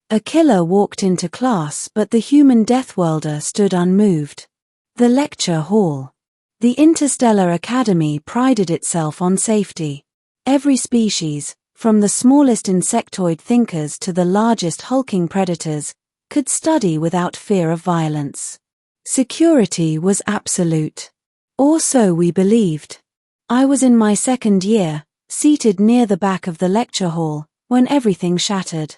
A killer walked into class, but the human Deathworlder stood unmoved. The lecture hall. The Interstellar Academy prided itself on safety. Every species, from the smallest insectoid thinkers to the largest hulking predators, could study without fear of violence. Security was absolute. Or so we believed. I was in my second year, seated near the back of the lecture hall, when everything shattered.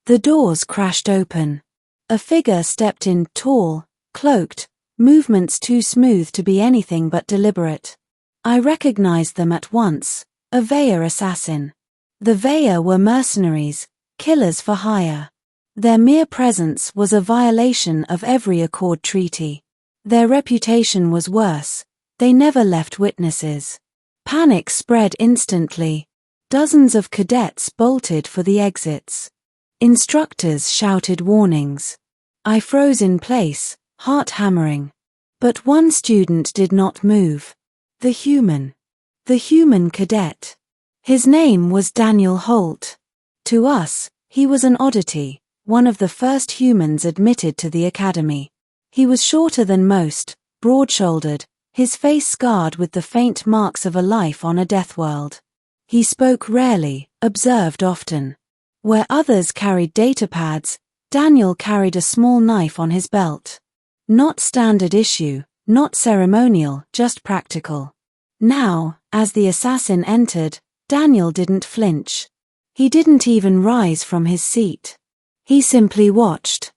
The doors crashed open. A figure stepped in, tall, cloaked, movements too smooth to be anything but deliberate. I recognized them at once, a Veya assassin. The Veya were mercenaries, killers for hire. Their mere presence was a violation of every Accord treaty. Their reputation was worse, they never left witnesses. Panic spread instantly. Dozens of cadets bolted for the exits. Instructors shouted warnings. I froze in place, heart hammering. But one student did not move. The human cadet. His name was Daniel Holt. To us, he was an oddity, one of the first humans admitted to the academy. He was shorter than most, broad-shouldered, his face scarred with the faint marks of a life on a death world. He spoke rarely, observed often. Where others carried datapads, Daniel carried a small knife on his belt. Not standard issue, not ceremonial, just practical. Now, as the assassin entered, Daniel didn't flinch. He didn't even rise from his seat. He simply watched.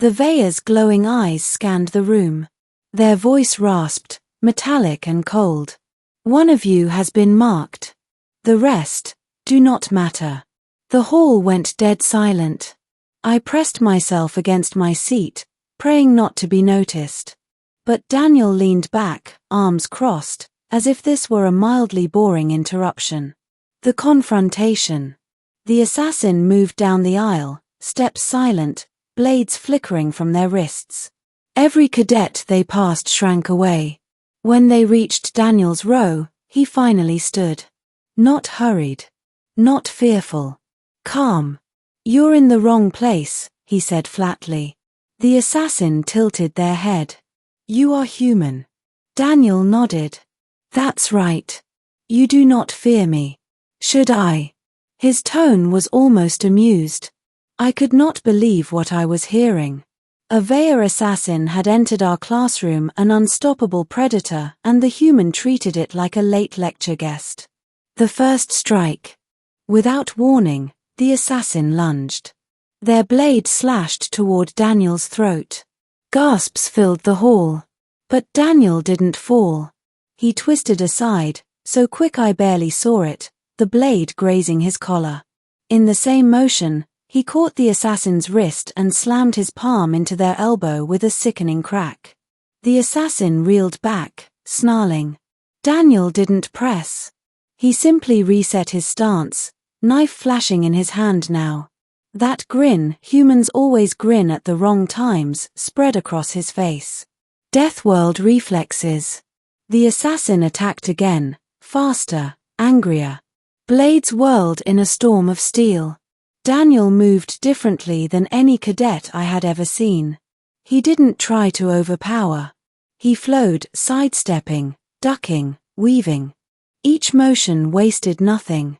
The Veya's glowing eyes scanned the room. Their voice rasped, metallic and cold. One of you has been marked. The rest do not matter. The hall went dead silent. I pressed myself against my seat, praying not to be noticed. But Daniel leaned back, arms crossed, as if this were a mildly boring interruption. The confrontation. The assassin moved down the aisle, steps silent, blades flickering from their wrists. Every cadet they passed shrank away. When they reached Daniel's row, he finally stood. Not hurried. Not fearful. Calm. You're in the wrong place, he said flatly. The assassin tilted their head. You are human. Daniel nodded. That's right. You do not fear me. Should I? His tone was almost amused. I could not believe what I was hearing. A Veya assassin had entered our classroom, an unstoppable predator, and the human treated it like a late lecture guest. The first strike. Without warning, the assassin lunged. Their blade slashed toward Daniel's throat. Gasps filled the hall. But Daniel didn't fall. He twisted aside, so quick I barely saw it, the blade grazing his collar. In the same motion, he caught the assassin's wrist and slammed his palm into their elbow with a sickening crack. The assassin reeled back, snarling. Daniel didn't press. He simply reset his stance, knife flashing in his hand now. That grin, humans always grin at the wrong times, spread across his face. Deathworld reflexes. The assassin attacked again, faster, angrier. Blades whirled in a storm of steel. Daniel moved differently than any cadet I had ever seen. He didn't try to overpower. He flowed, sidestepping, ducking, weaving. Each motion wasted nothing.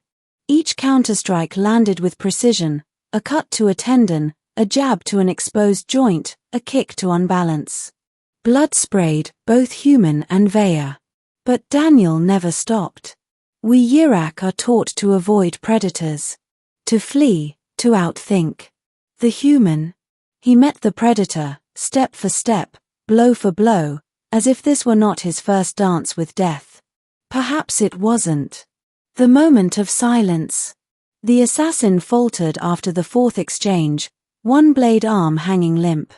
Each counterstrike landed with precision, a cut to a tendon, a jab to an exposed joint, a kick to unbalance. Blood sprayed, both human and Veya. But Daniel never stopped. We Yirak are taught to avoid predators. To flee, to outthink. The human. He met the predator, step for step, blow for blow, as if this were not his first dance with death. Perhaps it wasn't. The moment of silence. The assassin faltered after the fourth exchange, one blade arm hanging limp.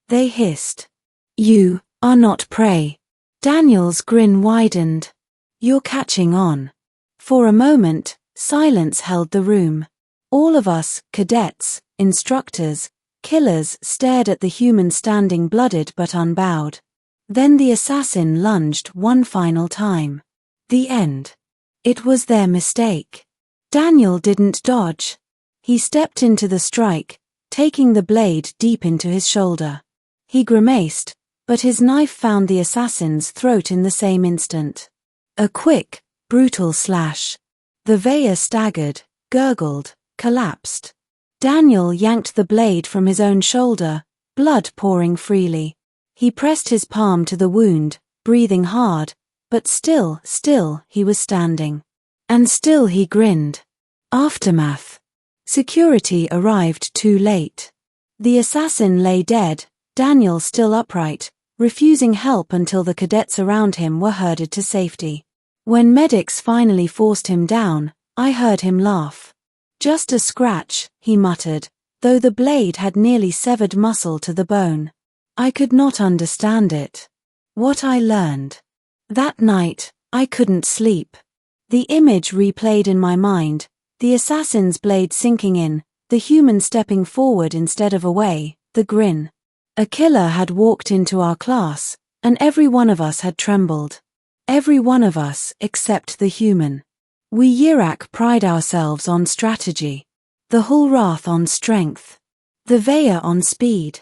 They hissed. You are not prey. Daniel's grin widened. You're catching on. For a moment, silence held the room. All of us, cadets, instructors, killers, stared at the human standing blooded but unbowed. Then the assassin lunged one final time. The end. It was their mistake. Daniel didn't dodge. He stepped into the strike, taking the blade deep into his shoulder. He grimaced, but his knife found the assassin's throat in the same instant. A quick, brutal slash. The Veya staggered, gurgled, collapsed. Daniel yanked the blade from his own shoulder, blood pouring freely. He pressed his palm to the wound, breathing hard, but still he was standing. And still he grinned. Aftermath. Security arrived too late. The assassin lay dead, Daniel still upright, refusing help until the cadets around him were herded to safety. When medics finally forced him down, I heard him laugh. Just a scratch, he muttered, though the blade had nearly severed muscle to the bone. I could not understand it. What I learned. That night, I couldn't sleep. The image replayed in my mind, the assassin's blade sinking in, the human stepping forward instead of away, the grin. A killer had walked into our class, and every one of us had trembled. Every one of us except the human. We Yirak pride ourselves on strategy. The Hulrath on strength. The Veya on speed.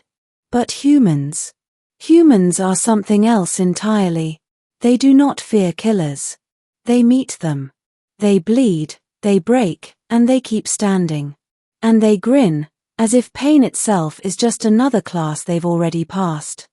But humans are something else entirely. They do not fear killers. They meet them. They bleed, they break, and they keep standing. And they grin, as if pain itself is just another class they've already passed.